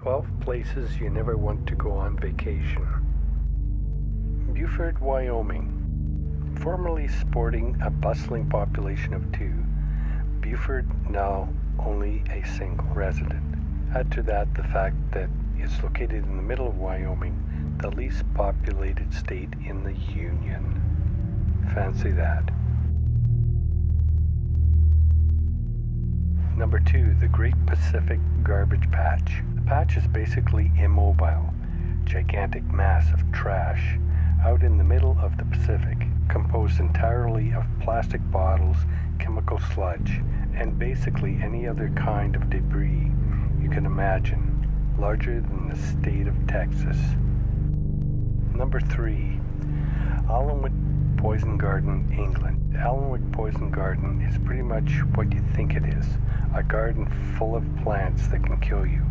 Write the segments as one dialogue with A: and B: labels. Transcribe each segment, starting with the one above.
A: 12 places you never want to go on vacation. Beaufort, Wyoming. Formerly sporting a bustling population of 2, Beaufort now only a single resident. Add to that the fact that it's located in the middle of Wyoming, the least populated state in the Union. Fancy that. Number 2, the Great Pacific Garbage Patch. The patch is basically immobile, gigantic mass of trash out in the middle of the Pacific, composed entirely of plastic bottles, chemical sludge, and basically any other kind of debris you can imagine, larger than the state of Texas. Number 3, Alnwick Poison Garden, England. The Alnwick Poison Garden is pretty much what you think it is, a garden full of plants that can kill you,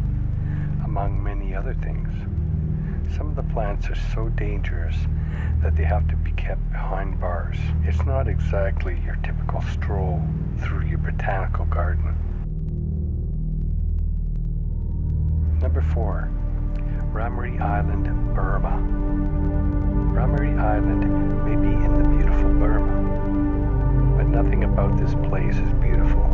A: among many other things. Some of the plants are so dangerous that they have to be kept behind bars. It's not exactly your typical stroll through your botanical garden. Number 4, Ramari Island, Burma. Ramari Island may be in the beautiful Burma, but nothing about this place is beautiful.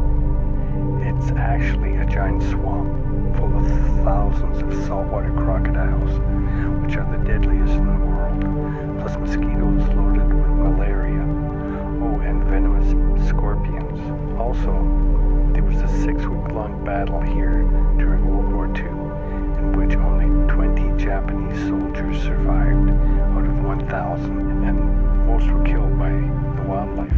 A: It's actually a giant swamp full of thousands of saltwater crocodiles, which are the deadliest in the world, plus mosquitoes loaded with malaria, and venomous scorpions. Also, there was a 6-week-long battle here during World War II, in which only 20 Japanese soldiers survived out of 1,000, and most were killed by the wildlife.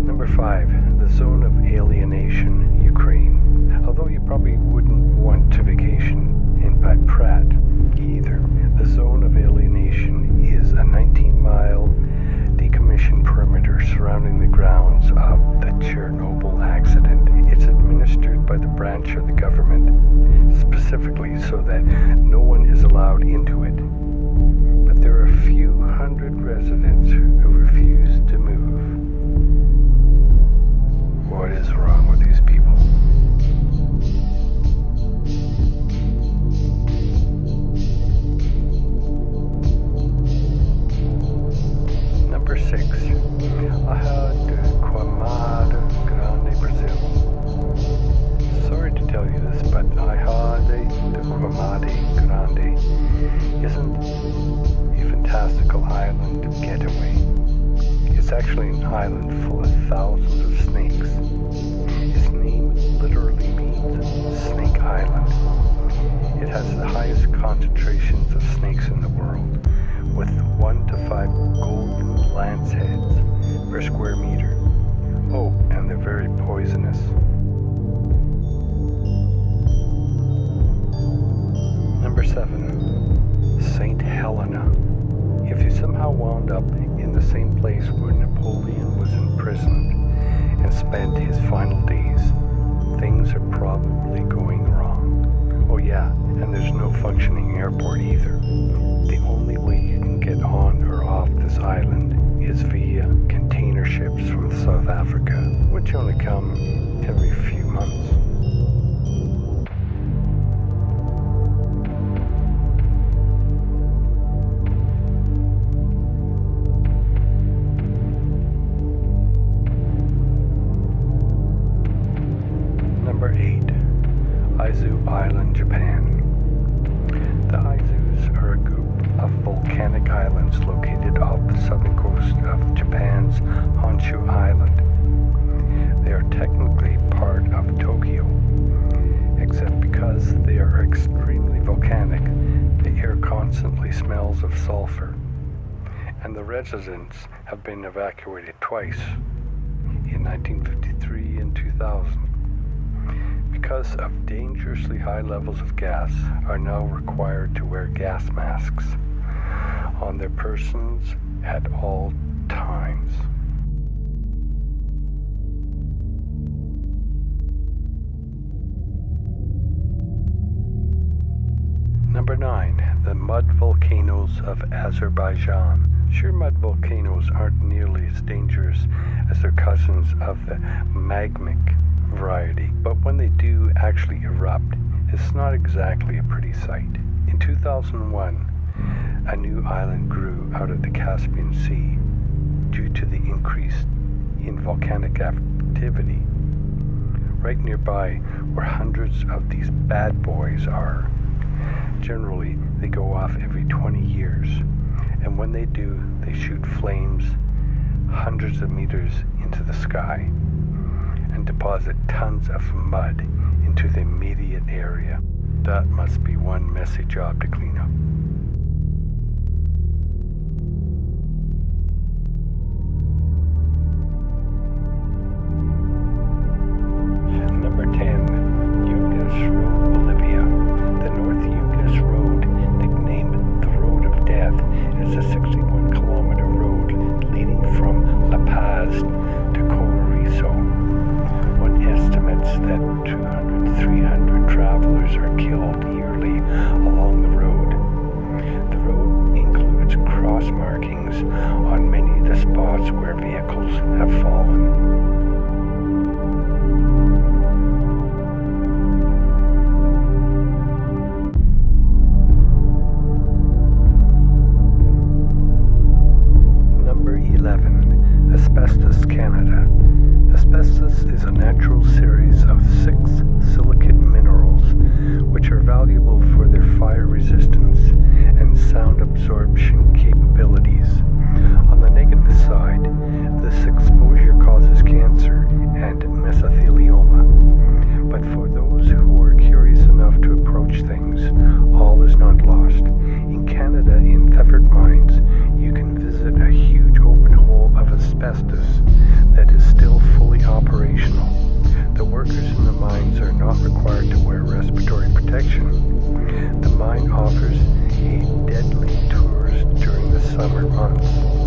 A: Number 5, the Zone of Alienation, Ukraine. Although you probably wouldn't want to vacation in Pratt either, the Zone of Alienation is a 19-mile decommissioned perimeter surrounding the grounds of the Chernobyl accident. It's administered by the branch of the government, specifically so that no one is allowed into it. But there are a few hundred residents who refuse to move. What is wrong with these people? Number 6, Ilha de Queimada Grande, Brazil. Sorry to tell you this, but Ilha de Queimada Grande isn't a fantastical island getaway. It's actually an island full of thousands of snakes. Its name literally means Snake Island. It has the highest concentrations of snakes in the world, with 1 to 5 golden lance heads per square meter. Oh, and they're very poisonous. Number 7, St. Helena. If you somehow wound up in the same place where Napoleon was imprisoned and spent his final days, things are probably going wrong. Oh yeah, and there's no functioning airport either. The only way you can get on or off this island is via container ships from South Africa, which only come every few months. Number 8, Izu Island, Japan. The Izus are a group of volcanic islands located off the southern coast of Japan's Honshu Island. They are technically part of Tokyo, except because they are extremely volcanic, the air constantly smells of sulfur, and the residents have been evacuated twice, in 1953 and 2000. Because of dangerously high levels of gas, are now required to wear gas masks on their persons at all times. Number 9, the mud volcanoes of Azerbaijan. Sheer mud volcanoes aren't nearly as dangerous as their cousins of the magmic variety, but when they do actually erupt, it's not exactly a pretty sight. In 2001, a new island grew out of the Caspian Sea due to the increase in volcanic activity. Right nearby, where hundreds of these bad boys are. Generally, they go off every 20 years, and when they do, they shoot flames hundreds of meters into the sky and deposit tons of mud into the immediate area. That must be one messy job to clean up. Number 10. Yungas Road, Bolivia. The North Yungas Road, nicknamed the Road of Death, is a 61-kilometer road leading from La Paz to Corrizo. One estimates that 200 to 300 travelers are killed yearly along the road. The road includes cross markings on many of the spots where vehicles have fallen. Asbestos, Canada. Asbestos is a natural series of 6 silicate minerals which are valuable for their fire resistance and sound absorption capabilities. On the negative side, this exposure causes cancer and mesothelioma. But for those who are curious enough to approach things, all is not lost. In Canada, in Thetford Mines, you can visit a huge open hole of asbestos that is still fully operational. The workers in the mines are not required to wear respiratory protection. The mine offers a deadly tours during the summer months.